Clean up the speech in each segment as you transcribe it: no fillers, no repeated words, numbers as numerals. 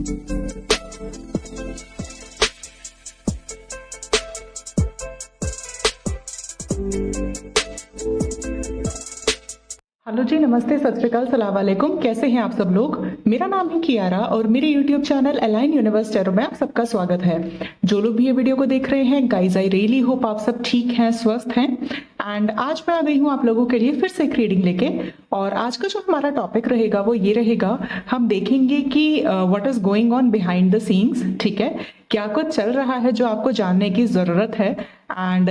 Hello ji, नमस्ते, सत श्री अकाल, सलाम वालेकुम। कैसे हैं आप सब लोग? मेरा नाम है कियारा और मेरे YouTube channel align universe tarot में आप सबका स्वागत है। जो लोग भी ये वीडियो को देख रहे हैं, गाइज आई रियली होप आप सब ठीक हैं, स्वस्थ हैं। एंड आज मैं आ गई हूँ आप लोगों के लिए फिर से एक रीडिंग लेके। और आज का जो हमारा टॉपिक रहेगा वो ये रहेगा, हम देखेंगे कि what is going on behind the scenes. ठीक है, क्या कुछ चल रहा है जो आपको जानने की जरूरत है, एंड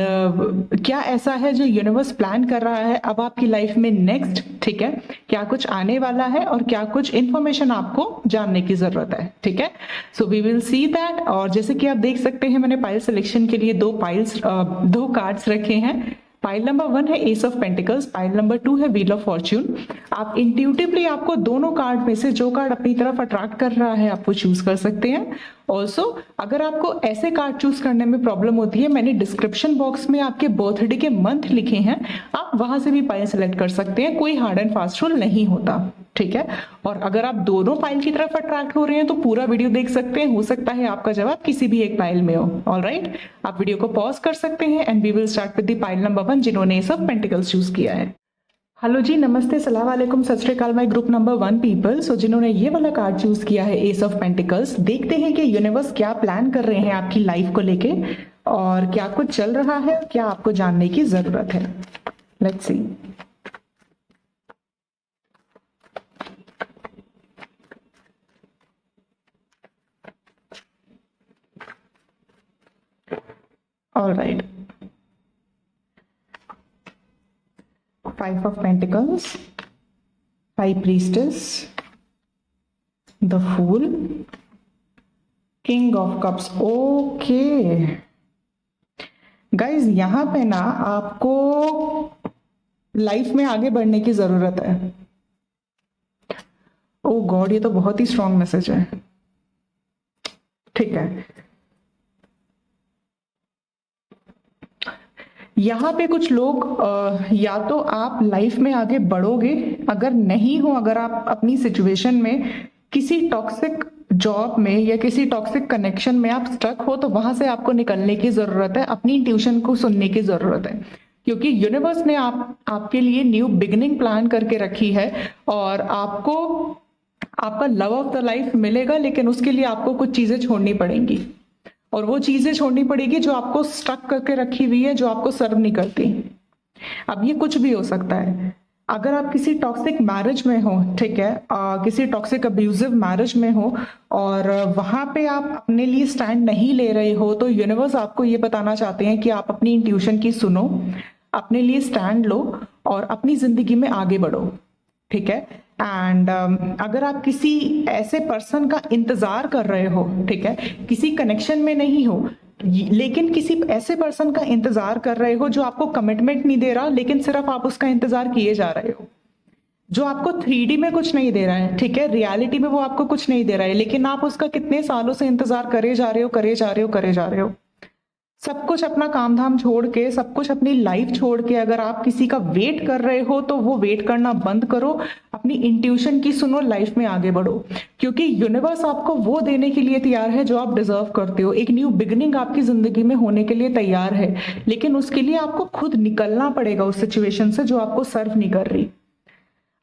क्या ऐसा है जो यूनिवर्स प्लान कर रहा है अब आपकी लाइफ में नेक्स्ट। ठीक है, क्या कुछ आने वाला है और क्या कुछ इन्फॉर्मेशन आपको जानने की जरूरत है। ठीक है, so we will see that. और जैसे कि आप देख सकते हैं, मैंने पाइल सिलेक्शन के लिए दो कार्ड्स रखे हैं। पाइल नंबर 1 है S of pentacles, pile number 2 है व्हील ऑफ फॉर्च्यून। आप इंट्यूटिवली आपको दोनों कार्ड में से जो कार्ड अपनी तरफ अट्रैक्ट कर रहा है आप वो चूज कर सकते हैं। ऑल्सो अगर आपको ऐसे कार्ड चूज करने में प्रॉब्लम होती है, मैंने डिस्क्रिप्शन बॉक्स में आपके बर्थडे के मंथ लिखे हैं, आप वहां से भी पाइल सेलेक्ट कर सकते हैं, कोई हार्ड एंड फास्ट रूल नहीं होता। ठीक है, और अगर आप दोनों पाइल की तरफ अट्रैक्ट हो रहे हैं तो पूरा वीडियो देख सकते हैं, हो सकता है आपका जवाब किसी भी एक पाइल में हो। ऑलराइट, आप वीडियो को पॉज कर सकते हैं and we will start with the pile number 1 जिन्होंने सब पेंटिकल्स चूज किया है। हेलो जी, नमस्ते, सलाम वालेकुम, सत श्री अकाल, my group number 1 people. So जिन्होंने ये वाला कार्ड चूज किया है एस ऑफ पेंटिकल्स, देखते हैं कि यूनिवर्स क्या प्लान कर रहे हैं आपकी लाइफ को लेके और क्या कुछ चल रहा है, क्या आपको जानने की जरूरत है। Let's C. All right. 5 of Pentacles, 5 Priestess, the Fool, King of Cups. Okay. Guys यहां पे ना आपको लाइफ में आगे बढ़ने की जरूरत है। ओ गॉड, ये तो बहुत ही स्ट्रॉन्ग मैसेज है। ठीक है, यहाँ पे कुछ लोग या तो आप लाइफ में आगे बढ़ोगे, अगर नहीं हो, अगर आप अपनी सिचुएशन में किसी टॉक्सिक जॉब में या किसी टॉक्सिक कनेक्शन में आप स्टक हो तो वहां से आपको निकलने की जरूरत है, अपनी इंट्यूशन को सुनने की जरूरत है, क्योंकि यूनिवर्स ने आपके लिए न्यू बिगिनिंग प्लान करके रखी है और आपको आपका लव ऑफ द लाइफ मिलेगा, लेकिन उसके लिए आपको कुछ चीजें छोड़नी पड़ेंगी और वो चीजें छोड़नी पड़ेगी जो आपको स्टक करके रखी हुई है, जो आपको सर्व नहीं करती। अब ये कुछ भी हो सकता है। अगर आप किसी टॉक्सिक मैरिज में हो, ठीक है, किसी टॉक्सिक अब्यूजिव मैरिज में हो और वहां पे आप अपने लिए स्टैंड नहीं ले रहे हो, तो यूनिवर्स आपको ये बताना चाहते हैं कि आप अपनी इंट्यूशन की सुनो, अपने लिए स्टैंड लो और अपनी जिंदगी में आगे बढ़ो। ठीक है, एंड अगर आप किसी ऐसे पर्सन का इंतजार कर रहे हो, ठीक है, किसी कनेक्शन में नहीं हो लेकिन किसी ऐसे पर्सन का इंतजार कर रहे हो जो आपको कमिटमेंट नहीं दे रहा, लेकिन सिर्फ आप उसका इंतजार किए जा रहे हो, जो आपको 3D में कुछ नहीं दे रहा है, ठीक है, रियलिटी में वो आपको कुछ नहीं दे रहा है, लेकिन आप उसका कितने सालों से इंतजार करे जा रहे हो, करे जा रहे हो, करे जा रहे हो। सब कुछ अपना काम धाम छोड़ के, सब कुछ अपनी लाइफ छोड़ के अगर आप किसी का वेट कर रहे हो तो वो वेट करना बंद करो, अपनी इंट्यूशन की सुनो, लाइफ में आगे बढ़ो, क्योंकि यूनिवर्स आपको वो देने के लिए तैयार है जो आप डिजर्व करते हो। एक न्यू बिगिनिंग आपकी जिंदगी में होने के लिए तैयार है, लेकिन उसके लिए आपको खुद निकलना पड़ेगा उस सिचुएशन से जो आपको सर्व नहीं कर रही।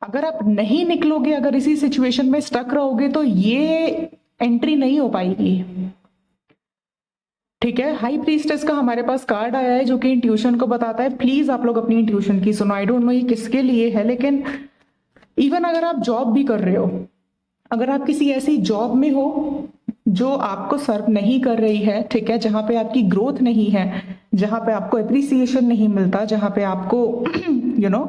अगर आप नहीं निकलोगे, अगर इसी सिचुएशन में स्टक रहोगे तो ये एंट्री नहीं हो पाएगी। ठीक है, हाई प्रीस्टेस का हमारे पास कार्ड आया है जो कि इंट्यूशन को बताता है। प्लीज आप लोग अपनी इंट्यूशन की सुनो। आई डोंट नो ये किसके लिए है, लेकिन इवन अगर आप जॉब भी कर रहे हो, अगर आप किसी ऐसी जॉब में हो जो आपको सर्व नहीं कर रही है, ठीक है, जहां पे आपकी ग्रोथ नहीं है, जहां पे आपको अप्रिसिएशन नहीं मिलता, जहां पे आपको यू नो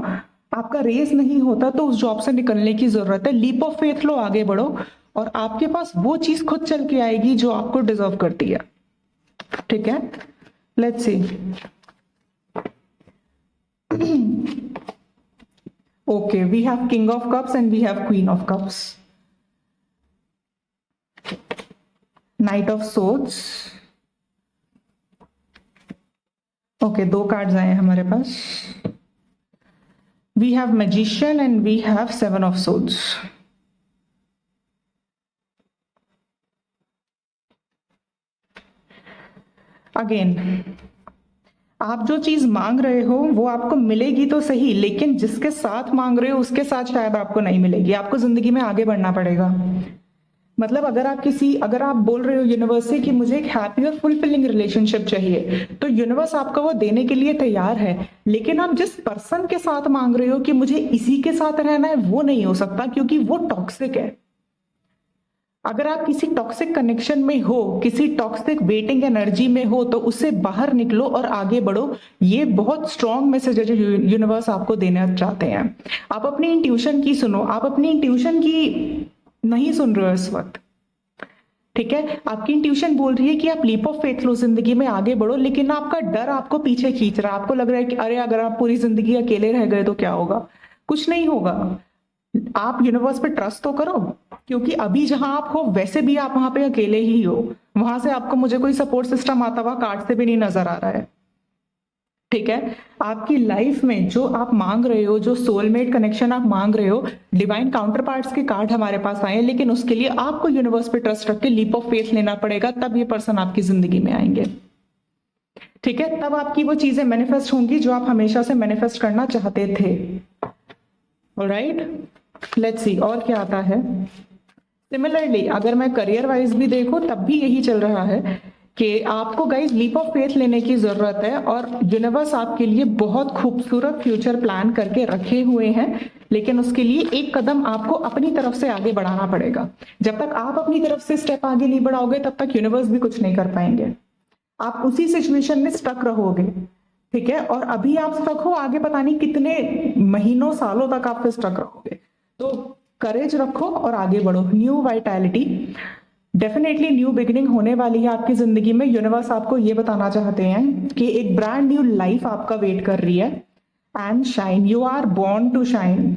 आपका रेस नहीं होता, तो उस जॉब से निकलने की जरूरत है। लीप ऑफ फेथ लो, आगे बढ़ो और आपके पास वो चीज खुद चल के आएगी जो आपको डिजर्व करती है। ठीक है, let's see. Okay, we have king of cups and we have queen of cups, knight of swords. Okay, दो कार्ड्स आए हैं हमारे पास। We have magician and we have 7 of swords. Again, आप जो चीज मांग रहे हो वो आपको मिलेगी तो सही, लेकिन जिसके साथ मांग रहे हो उसके साथ शायद आपको नहीं मिलेगी। आपको जिंदगी में आगे बढ़ना पड़ेगा। मतलब अगर आप बोल रहे हो यूनिवर्स से कि मुझे एक हैप्पी और फुलफिलिंग रिलेशनशिप चाहिए, तो यूनिवर्स आपको वो देने के लिए तैयार है। लेकिन आप जिस पर्सन के साथ मांग रहे हो कि मुझे इसी के साथ रहना है, वो नहीं हो सकता, क्योंकि वो टॉक्सिक है। अगर आप किसी टॉक्सिक कनेक्शन में हो, किसी टॉक्सिक वेटिंग एनर्जी में हो, तो उससे बाहर निकलो और आगे बढ़ो। ये बहुत स्ट्रॉन्ग मैसेज है जो यूनिवर्स आपको देना चाहते हैं। आप अपनी इंट्यूशन की सुनो। आप अपनी इंट्यूशन की नहीं सुन रहे हो इस वक्त, ठीक है। आपकी इंट्यूशन बोल रही है कि आप लीप ऑफ फेथ लो, जिंदगी में आगे बढ़ो, लेकिन आपका डर आपको पीछे खींच रहा है। आपको लग रहा है कि अरे अगर आप पूरी जिंदगी अकेले रह गए तो क्या होगा। कुछ नहीं होगा। आप यूनिवर्स पे ट्रस्ट तो करो, क्योंकि अभी जहां आप हो वैसे भी आप वहां पे अकेले ही हो। वहां से आपको मुझे कोई सपोर्ट सिस्टम आता हुआ कार्ड से भी नहीं नजर आ रहा है, ठीक है। आपकी लाइफ में जो आप मांग रहे हो, जो सोलमेट कनेक्शन आप मांग रहे हो, डिवाइन काउंटर पार्ट्स के कार्ड हमारे पास आए हैं, लेकिन उसके लिए आपको यूनिवर्स पे ट्रस्ट रख के लीप ऑफ फेथ लेना पड़ेगा, तब ये पर्सन आपकी जिंदगी में आएंगे, ठीक है। तब आपकी वो चीजें मैनिफेस्ट होंगी जो आप हमेशा से मैनिफेस्ट करना चाहते थे। ऑलराइट, लेट्स सी और क्या आता है। सिमिलरली अगर मैं करियर वाइज भी देखूं, तब भी यही चल रहा है कि आपको गाइज लीप ऑफ फेथ लेने की जरूरत है, और यूनिवर्स आपके लिए बहुत खूबसूरत फ्यूचर प्लान करके रखे हुए हैं। लेकिन उसके लिए एक कदम आपको अपनी तरफ से आगे बढ़ाना पड़ेगा। जब तक आप अपनी तरफ से स्टेप आगे नहीं बढ़ाओगे, तब तक यूनिवर्स भी कुछ नहीं कर पाएंगे। आप उसी सिचुएशन में स्टक रहोगे, ठीक है। और अभी आप स्टक हो, आगे पता नहीं कितने महीनों सालों तक आप स्टक रहोगे। तो करेज रखो और आगे बढ़ो। New vitality, definitely new beginning होने वाली है आपकी जिंदगी में। यूनिवर्स आपको ये बताना चाहते हैं कि एक ब्रांड न्यू लाइफ आपका वेट कर रही है। And shine, you are born to shine.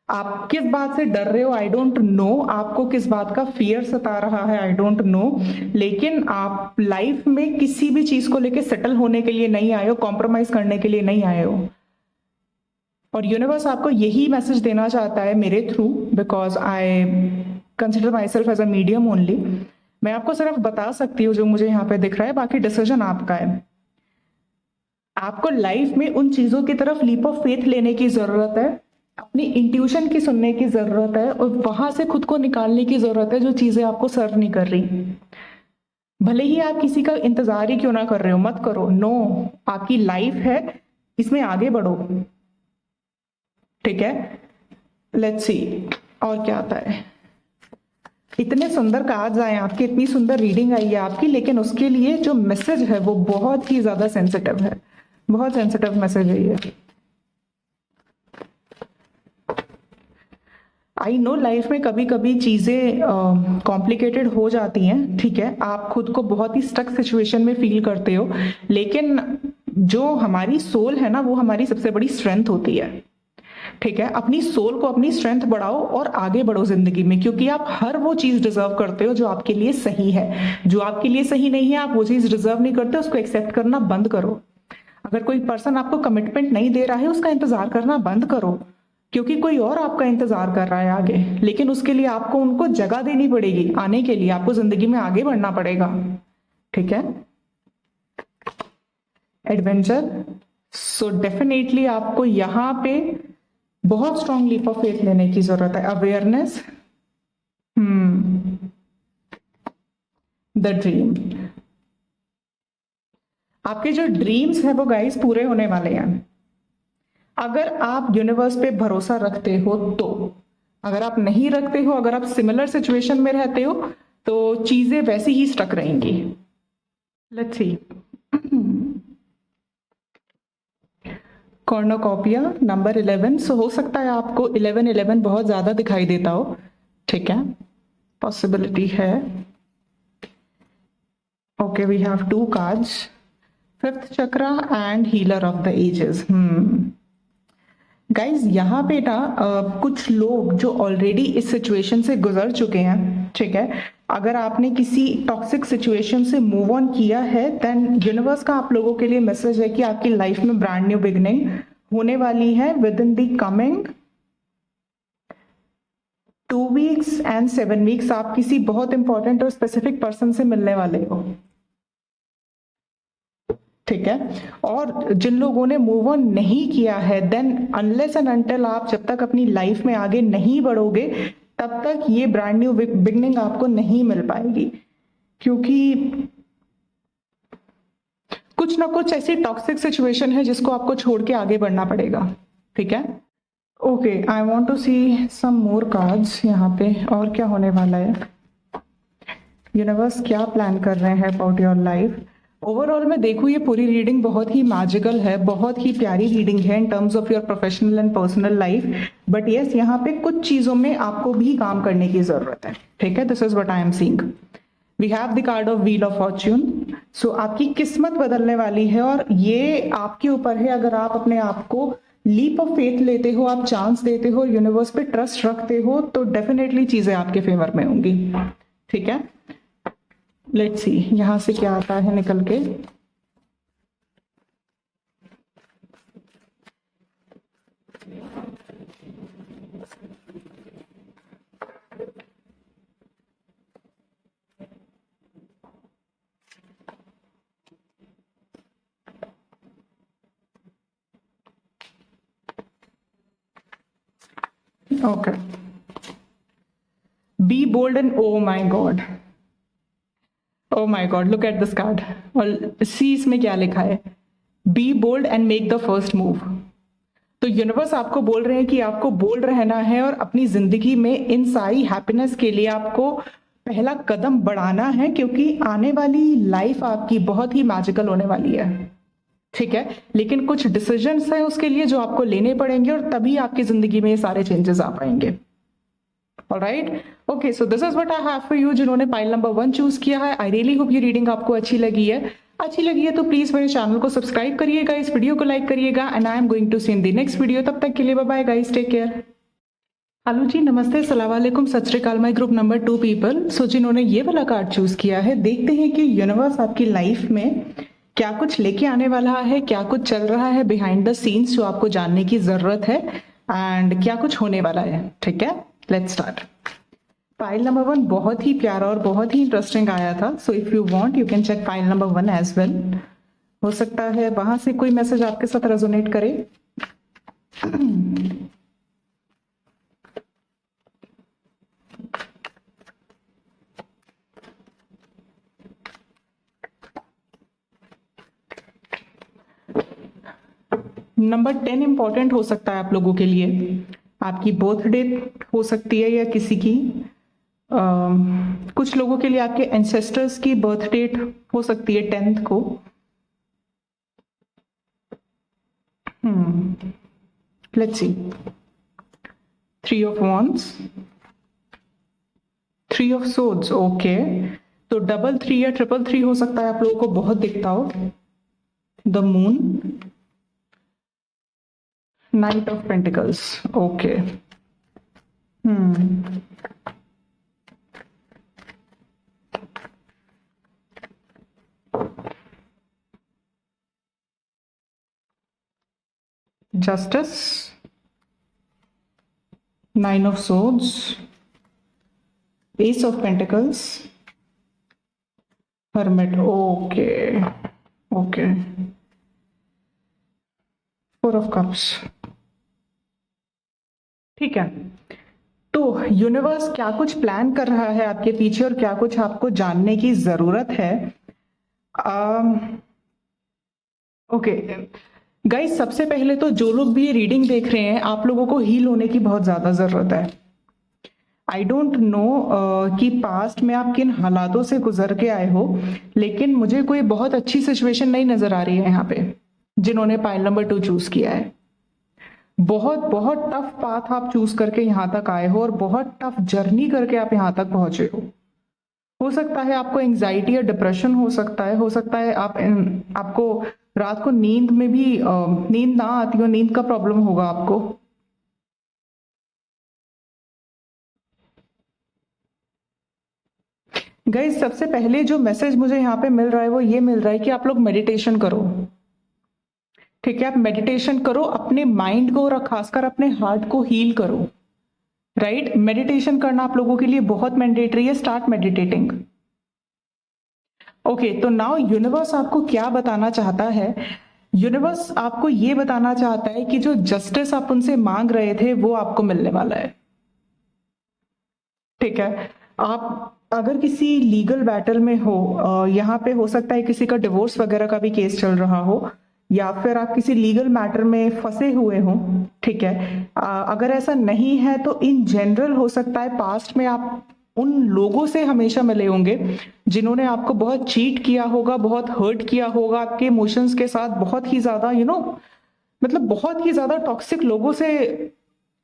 आप किस बात से डर रहे हो, आई डोंट नो। आपको किस बात का फियर सता रहा है, आई डोंट नो। लेकिन आप लाइफ में किसी भी चीज को लेके सेटल होने के लिए नहीं आए हो, कॉम्प्रोमाइज करने के लिए नहीं आए हो। और यूनिवर्स आपको यही मैसेज देना चाहता है मेरे थ्रू, because I consider myself as a medium only. मैं आपको सिर्फ बता सकती हूँ जो मुझे यहाँ पे दिख रहा है, बाकी डिसीजन आपका है। आपको लाइफ में उन चीजों की तरफ लीप ऑफ फेथ लेने की जरूरत है, अपनी इंट्यूशन की सुनने की जरूरत है, और वहां से खुद को निकालने की जरूरत है जो चीजें आपको सर्व नहीं कर रही। भले ही आप किसी का इंतजार ही क्यों ना कर रहे हो, मत करो। नो, आपकी लाइफ है, इसमें आगे बढ़ो, ठीक है। लेट्स सी और क्या आता है। इतने सुंदर कार्ड्स आए आपके, इतनी सुंदर रीडिंग आई है आपकी, लेकिन उसके लिए जो मैसेज है वो बहुत ही ज्यादा सेंसिटिव है। बहुत सेंसिटिव मैसेज है ये। आई नो लाइफ में कभी कभी चीजें कॉम्प्लिकेटेड हो जाती हैं, ठीक है। आप खुद को बहुत ही स्टक सिचुएशन में फील करते हो, लेकिन जो हमारी सोल है ना, वो हमारी सबसे बड़ी स्ट्रेंथ होती है, ठीक है। अपनी सोल को, अपनी स्ट्रेंथ बढ़ाओ और आगे बढ़ो जिंदगी में, क्योंकि आप हर वो चीज डिजर्व करते हो जो आपके लिए सही है। जो आपके लिए सही नहीं है, आप वो चीज डिजर्व नहीं करते, उसको एक्सेप्ट करना बंद करो। अगर कोई पर्सन आपको कमिटमेंट नहीं दे रहा है, उसका इंतजार करना बंद करो, क्योंकि कोई और आपका इंतजार कर रहा है आगे। लेकिन उसके लिए आपको उनको जगह देनी पड़ेगी, आने के लिए आपको जिंदगी में आगे बढ़ना पड़ेगा, ठीक है। एडवेंचर, सो डेफिनेटली आपको यहाँ पे बहुत स्ट्रॉन्ग लीप ऑफ फेथ लेने की जरूरत है। Awareness, the dream. आपके जो ड्रीम्स है वो गाइस पूरे होने वाले हैं, अगर आप यूनिवर्स पे भरोसा रखते हो तो। अगर आप नहीं रखते हो, अगर आप सिमिलर सिचुएशन में रहते हो, तो चीजें वैसी ही स्टक रहेंगी। Let's see, cornucopia number 11। So हो सकता है आपको 1111 बहुत ज्यादा दिखाई देता हो, ठीक है, पॉसिबिलिटी है। Okay, we have 2 cards, fifth chakra and healer of the ages. Guys यहाँ पे ना कुछ लोग जो ऑलरेडी इस सिचुएशन से गुजर चुके हैं, ठीक है। अगर आपने किसी टॉक्सिक सिचुएशन से मूव ऑन किया है, देन यूनिवर्स का आप लोगों के लिए मैसेज है कि आपकी लाइफ में ब्रांड न्यू बिगनिंग होने वाली है with in the coming 2 weeks and 7 weeks. आप किसी बहुत इंपॉर्टेंट और स्पेसिफिक पर्सन से मिलने वाले हो, ठीक है। और जिन लोगों ने मूव ऑन नहीं किया है, देन अनलेस एंड अनटिल आप जब तक अपनी लाइफ में आगे नहीं बढ़ोगे तब तक ये ब्रांड न्यू बिगनिंग आपको नहीं मिल पाएगी, क्योंकि कुछ ना कुछ ऐसी टॉक्सिक सिचुएशन है जिसको आपको छोड़ के आगे बढ़ना पड़ेगा। ठीक है। Okay, I want to see some more cards यहाँ पे, और क्या होने वाला है, यूनिवर्स क्या प्लान कर रहे हैं अबाउट योर लाइफ। ओवरऑल मैं देखूँ ये पूरी रीडिंग बहुत ही मैजिकल है, बहुत ही प्यारी रीडिंग है in terms of your professional and personal life. But yes, यहाँ पे कुछ चीजों में आपको भी काम करने की जरूरत है। ठीक है, this is what I am seeing. We have the card of wheel of fortune. So आपकी किस्मत बदलने वाली है और ये आपके ऊपर है। अगर आप अपने आप को लीप ऑफ फेथ लेते हो, आप चांस देते हो, यूनिवर्स पे ट्रस्ट रखते हो, तो डेफिनेटली चीजें आपके फेवर में होंगी। ठीक है, लेट्स सी यहां से क्या आता है निकल के। Okay, be bold and oh my God, oh my God, look at this card. और सी इसमें क्या लिखा है, be bold and make the first move. तो यूनिवर्स आपको बोल रहे हैं कि आपको बोल्ड रहना है और अपनी जिंदगी में इन सारी हैप्पीनेस के लिए आपको पहला कदम बढ़ाना है, क्योंकि आने वाली लाइफ आपकी बहुत ही मैजिकल होने वाली है। ठीक है, लेकिन कुछ डिसीजंस हैं उसके लिए जो आपको लेने पड़ेंगे और तभी आपकी जिंदगी में ये सारे चेंजेस आ पाएंगे। Alright, okay, so this is what I have for you जिन्होंने पाइल नंबर 1 चूज किया है। आई रियली होप ये रीडिंग आपको अच्छी लगी है। अच्छी लगी है तो प्लीज मेरे चैनल को सब्सक्राइब करिएगा, इस वीडियो को लाइक करिएगा, and I am going to see in the next video. तब तक के लिए bye bye guys, take care. Hello ji, नमस्ते, अस्सलाम वालेकुम, सत श्री अकाल। My group number 2 people. So जिन्होंने ये वाला कार्ड चूज किया है, देखते हैं कि यूनिवर्स आपकी लाइफ में क्या कुछ लेके आने वाला है, क्या कुछ चल रहा है बिहाइंड द सीन्स जो आपको जानने की जरूरत है, एंड क्या कुछ होने वाला है। ठीक है, लेट्स स्टार्ट। फाइल नंबर 1 बहुत ही प्यारा और बहुत ही इंटरेस्टिंग आया था। So if you want you can check pile number 1 as well. हो सकता है वहां से कोई मैसेज आपके साथ रेजोनेट करे। नंबर 10 इंपॉर्टेंट हो सकता है आप लोगों के लिए। आपकी बर्थ डेट हो सकती है या किसी की कुछ लोगों के लिए आपके एंसेस्टर्स की बर्थ डेट हो सकती है 10th को। Let's see, 3 of wands, 3 of swords। Okay, तो 333 या 333 हो सकता है आप लोगों को बहुत दिखता हो। The moon, night of pentacles. Okay, justice, 9 of swords, Ace of Pentacles, Hermit। Okay okay, 4 of Cups। ठीक है, तो यूनिवर्स क्या कुछ प्लान कर रहा है आपके पीछे और क्या कुछ आपको जानने की जरूरत है। ओके गाइस, सबसे पहले तो जो लोग भी ये रीडिंग देख रहे हैं, आप लोगों को हील होने की बहुत ज्यादा जरूरत है। आई डोंट नो कि पास्ट में आप किन हालातों से गुजर के आए हो, लेकिन मुझे कोई बहुत अच्छी सिचुएशन नहीं नजर आ रही है यहाँ पे जिन्होंने पाइल नंबर 2 चूज किया है। बहुत बहुत टफ पाथ आप चूज करके यहाँ तक आए हो और बहुत टफ जर्नी करके आप यहाँ तक पहुंचे हो सकता है आपको एंजाइटी या डिप्रेशन हो सकता है आपको रात को नींद में भी नींद ना आती हो, नींद का प्रॉब्लम होगा आपको। गाइस, सबसे पहले जो मैसेज मुझे यहाँ पे मिल रहा है वो ये मिल रहा है कि आप लोग मेडिटेशन करो। ठीक है, आप मेडिटेशन करो, अपने माइंड को और खासकर अपने हार्ट को हील करो। राइट, मेडिटेशन करना आप लोगों के लिए बहुत मैंडेटरी है। Start meditating. ओके, तो नाउ यूनिवर्स आपको क्या बताना चाहता है? यूनिवर्स आपको ये बताना चाहता है कि जो जस्टिस आप उनसे मांग रहे थे वो आपको मिलने वाला है। ठीक है, आप अगर किसी लीगल बैटल में हो, यहाँ पे हो सकता है किसी का डिवोर्स वगैरह का भी केस चल रहा हो, या फिर आप किसी लीगल मैटर में फंसे हुए हो, ठीक है। अगर ऐसा नहीं है तो इन जनरल हो सकता है पास्ट में आप उन लोगों से हमेशा मिले होंगे जिन्होंने आपको बहुत चीट किया होगा, बहुत हर्ट किया होगा, आपके इमोशंस के साथ बहुत ही ज्यादा मतलब बहुत ही ज्यादा टॉक्सिक लोगों से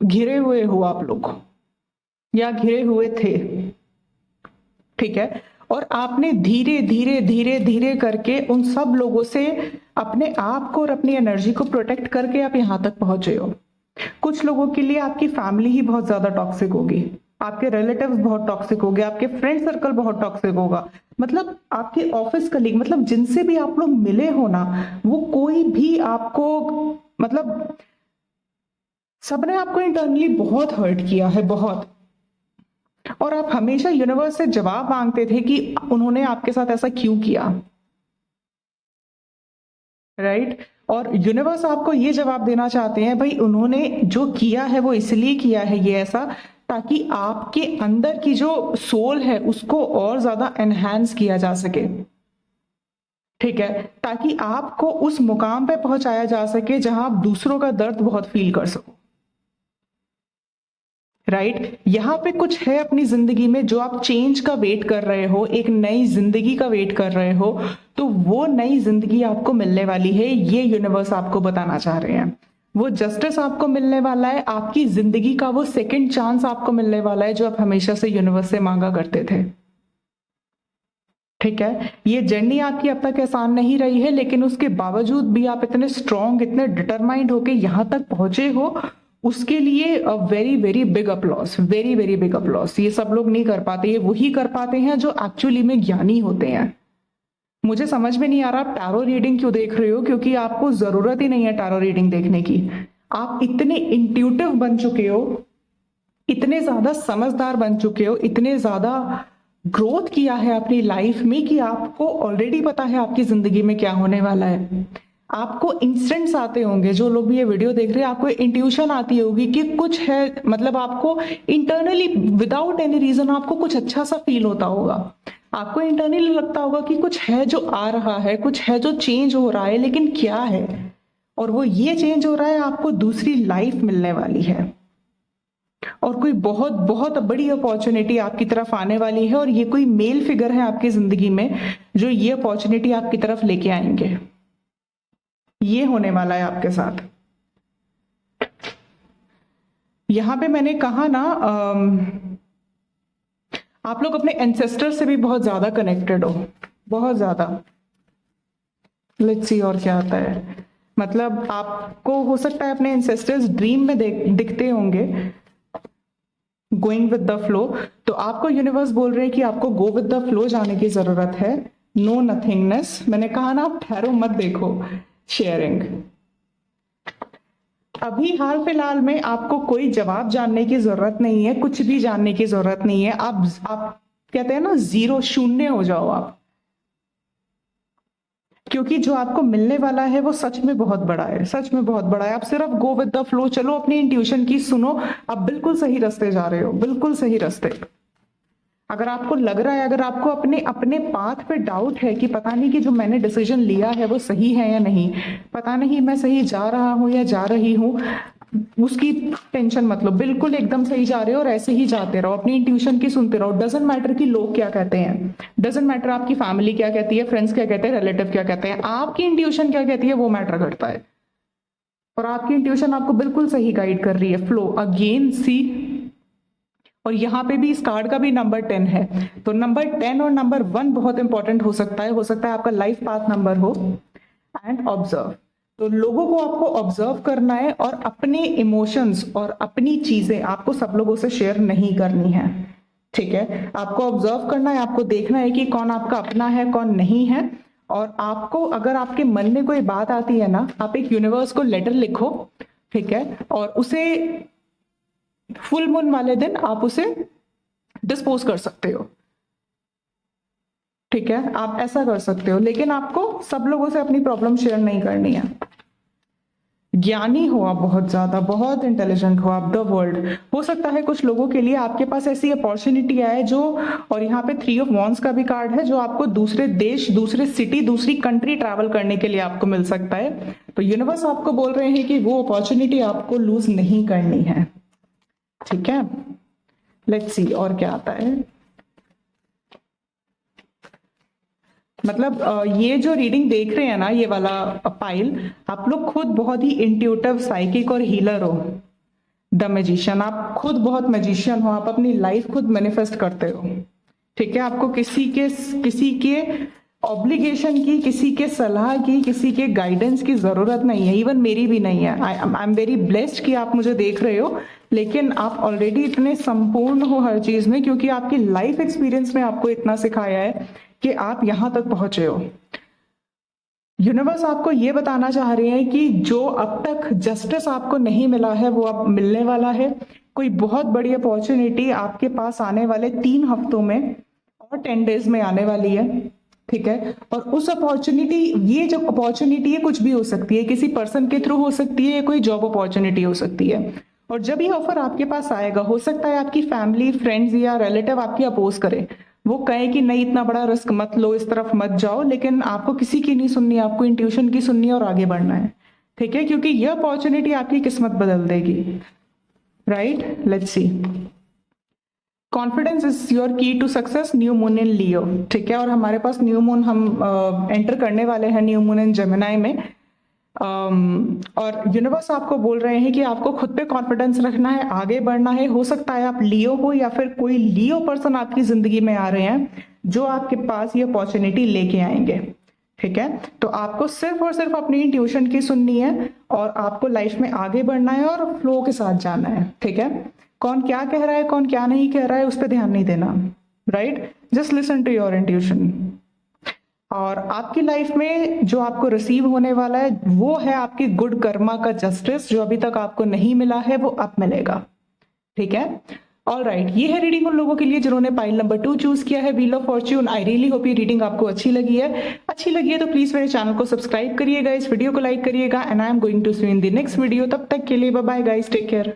घिरे हुए हो आप लोग, या घिरे हुए थे। ठीक है, और आपने धीरे धीरे धीरे धीरे करके उन सब लोगों से अपने आप को और अपनी एनर्जी को प्रोटेक्ट करके आप यहां तक पहुंचे हो। कुछ लोगों के लिए आपकी फैमिली ही बहुत ज्यादा टॉक्सिक होगी, आपके रिलेटिव्स बहुत टॉक्सिक होंगे, आपके फ्रेंड सर्कल बहुत टॉक्सिक होगा, मतलब आपके ऑफिस कलीग, मतलब जिनसे भी आप लोग मिले हो ना, वो कोई भी आपको, मतलब सबने आपको इंटरनली बहुत हर्ट किया है, बहुत। और आप हमेशा यूनिवर्स से जवाब मांगते थे कि उन्होंने आपके साथ ऐसा क्यों किया, राइट? और यूनिवर्स आपको ये जवाब देना चाहते हैं, भाई उन्होंने जो किया है वो इसलिए किया है ये ऐसा, ताकि आपके अंदर की जो सोल है उसको और ज्यादा एनहांस किया जा सके। ठीक है, ताकि आपको उस मुकाम पे पहुंचाया जा सके जहां आप दूसरों का दर्द बहुत फील कर सको। राइट, यहाँ पे कुछ है अपनी जिंदगी में जो आप चेंज का वेट कर रहे हो, एक नई जिंदगी का वेट कर रहे हो, तो वो नई जिंदगी आपको मिलने वाली है, ये यूनिवर्स आपको बताना चाह रहे हैं। वो जस्टिस आपको मिलने वाला है, आपकी जिंदगी का वो सेकंड चांस आपको मिलने वाला है जो आप हमेशा से यूनिवर्स से मांगा करते थे। ठीक है, ये जर्नी आपकी अब तक आसान नहीं रही है, लेकिन उसके बावजूद भी आप इतने स्ट्रांग, इतने डिटरमाइंड होके यहां तक पहुंचे हो, उसके लिए very very big applause, very very big applause. ये सब लोग नहीं कर पाते, ये वही कर पाते हैं जो एक्चुअली में ज्ञानी होते हैं। मुझे समझ में नहीं आ रहा आप टैरो रीडिंग क्यों देख रहे हो, क्योंकि आपको जरूरत ही नहीं है टैरो रीडिंग देखने की। आप इतने इंट्यूटिव बन चुके हो, इतने ज्यादा समझदार बन चुके हो, इतने ज्यादा ग्रोथ किया है अपनी लाइफ में कि आपको ऑलरेडी पता है आपकी जिंदगी में क्या होने वाला है। आपको इंस्टेंट्स आते होंगे, जो लोग भी ये वीडियो देख रहे हैं आपको इंट्यूशन आती होगी कि कुछ है, मतलब आपको इंटरनली विदाउट एनी रीजन आपको कुछ अच्छा सा फील होता होगा, आपको इंटरनली लगता होगा कि कुछ है जो आ रहा है, कुछ है जो चेंज हो रहा है, लेकिन क्या है? और वो ये चेंज हो रहा है, आपको दूसरी लाइफ मिलने वाली है और कोई बहुत बहुत बड़ी अपॉर्चुनिटी आपकी तरफ आने वाली है, और ये कोई मेल फिगर है आपकी जिंदगी में जो ये अपॉर्चुनिटी आपकी तरफ लेके आएंगे। ये होने वाला है आपके साथ। यहां पे मैंने कहा ना, आप लोग अपने एंसेस्टर से भी बहुत ज्यादा कनेक्टेड हो, बहुत ज्यादा। लेट्स सी और क्या आता है। मतलब आपको हो सकता है अपने एंसेस्टर्स ड्रीम में दिखते होंगे, गोइंग विद द फ्लो। तो आपको यूनिवर्स बोल रहे हैं कि आपको गो विद द फ्लो जाने की जरूरत है, नो नथिंगनेस। मैंने कहा ना, आप ठहरो मत देखो, शेयरिंग। अभी हाल फिलहाल में आपको कोई जवाब जानने की जरूरत नहीं है, कुछ भी जानने की जरूरत नहीं है। आप कहते हैं ना, जीरो, शून्य हो जाओ आप, क्योंकि जो आपको मिलने वाला है वो सच में बहुत बड़ा है, सच में बहुत बड़ा है। आप सिर्फ गो विद द फ्लो चलो, अपनी इंट्यूशन की सुनो, आप बिल्कुल सही रास्ते जा रहे हो, बिल्कुल सही रास्ते। अगर आपको लग रहा है, अगर आपको अपने अपने पाथ पे डाउट है कि पता नहीं कि जो मैंने डिसीजन लिया है वो सही है या नहीं, पता नहीं मैं सही जा रहा हूं या जा रही हूं, उसकी टेंशन मत लो, बिल्कुल एकदम सही जा रहे हो और ऐसे ही जाते रहो, अपनी इंट्यूशन की सुनते रहो। डजेंट मैटर कि लोग क्या कहते हैं, डजेंट मैटर आपकी फैमिली क्या कहती है, फ्रेंड्स क्या कहते हैं, रिलेटिव क्या कहते हैं, आपकी इंट्यूशन क्या कहती है वो मैटर करता है। और आपकी इंट्यूशन आपको बिल्कुल सही गाइड कर रही है। फ्लो अगेन, सी। और यहाँ पे भी इस कार्ड का भी नंबर 10 है, तो नंबर 10 और नंबर 1 बहुत इंपॉर्टेंट हो सकता है, आपका लाइफ पाथ नंबर हो। एंड ऑब्जर्व, तो लोगों को आपको ऑब्जर्व करना है और अपने इमोशंस और अपनी चीजें आपको सब लोगों से शेयर नहीं करनी है। ठीक है, आपको ऑब्जर्व करना है, आपको देखना है कि कौन आपका अपना है, कौन नहीं है। और आपको, अगर आपके मन में कोई बात आती है ना, आप एक यूनिवर्स को लेटर लिखो, ठीक है, और उसे फुल मून वाले दिन आप उसे डिस्पोज कर सकते हो। ठीक ठीक है, आप ऐसा कर सकते हो, लेकिन आपको सब लोगों से अपनी प्रॉब्लम शेयर नहीं करनी है। ज्ञानी हो आप, बहुत ज्यादा, बहुत इंटेलिजेंट हो आप, द वर्ल्ड। हो सकता है कुछ लोगों के लिए आपके पास ऐसी अपॉर्चुनिटी आए जो, और यहाँ पे 3 ऑफ वॉन्ड्स का भी कार्ड है, जो आपको दूसरे देश, दूसरे सिटी, दूसरी कंट्री ट्रैवल करने के लिए आपको मिल सकता है। तो यूनिवर्स आपको बोल रहे हैं कि वो अपॉर्चुनिटी आपको लूज नहीं करनी है। ठीक है, लेट्स सी और क्या आता है। मतलब ये जो रीडिंग देख रहे हैं ना, ये वाला पाइल, आप लोग खुद बहुत ही इंट्यूटिव, साइकिक और हीलर हो। द मैजिशियन, आप खुद बहुत मैजिशियन हो, आप अपनी लाइफ खुद मैनिफेस्ट करते हो। ठीक है, आपको किसी के ऑब्लिगेशन की, किसी के सलाह की, किसी के गाइडेंस की जरूरत नहीं है। इवन मेरी भी नहीं है। आई एम वेरी ब्लेस्ड कि आप मुझे देख रहे हो, लेकिन आप ऑलरेडी इतने संपूर्ण हो हर चीज में, क्योंकि आपकी लाइफ एक्सपीरियंस में आपको इतना सिखाया है कि आप यहां तक पहुंचे हो। यूनिवर्स आपको ये बताना चाह रहे हैं कि जो अब तक जस्टिस आपको नहीं मिला है वो अब मिलने वाला है। कोई बहुत बड़ी अपॉर्चुनिटी आपके पास आने वाले 3 हफ्तों में और 10 डेज में आने वाली है। ठीक है, और उस अपॉर्चुनिटी, ये जो अपॉर्चुनिटी है कुछ भी हो सकती है, किसी पर्सन के थ्रू हो सकती है, या कोई जॉब अपॉर्चुनिटी हो सकती है। और जब ये ऑफर आपके पास आएगा, हो सकता है आपकी फैमिली, फ्रेंड्स या रिलेटिव आपकी अपोज करे, वो कहे कि नहीं इतना बड़ा रिस्क मत लो, इस तरफ मत जाओ, लेकिन आपको किसी की नहीं सुननी, आपको इंट्यूशन की सुननी है और आगे बढ़ना है। ठीक है, क्योंकि यह अपॉर्चुनिटी आपकी किस्मत बदल देगी। Right, let's see. Confidence is your key to success, new moon in Leo. ठीक है, और हमारे पास न्यू मून, हम एंटर करने वाले हैं न्यू मून इन जेमिनाई में। और यूनिवर्स आपको बोल रहे हैं कि आपको खुद पे कॉन्फिडेंस रखना है, आगे बढ़ना है। हो सकता है आप लियो हो, या फिर कोई लियो पर्सन आपकी जिंदगी में आ रहे हैं जो आपके पास ये अपॉर्चुनिटी लेके आएंगे। ठीक है, तो आपको सिर्फ और सिर्फ अपनी इंट्यूशन की सुननी है, और आपको लाइफ में आगे बढ़ना है और फ्लो के साथ जाना है। ठीक है, कौन क्या कह रहा है, कौन क्या नहीं कह रहा है, उस पर ध्यान नहीं देना। Right, just listen to your intuition. और आपकी लाइफ में जो आपको रिसीव होने वाला है वो है आपकी गुड कर्मा का जस्टिस, जो अभी तक आपको नहीं मिला है वो अब मिलेगा। ठीक है, ऑल राइट, ये है रीडिंग उन लोगों के लिए जिन्होंने पाइल नंबर 2 चूज किया है, wheel of Fortune. I really hope ये रीडिंग आपको अच्छी लगी है। अच्छी लगी है तो प्लीज मेरे चैनल को सब्सक्राइब करिएगा, इस वीडियो को लाइक करिएगा, and I am going to see you in the next video. तब तक के लिए bye bye guys, take care.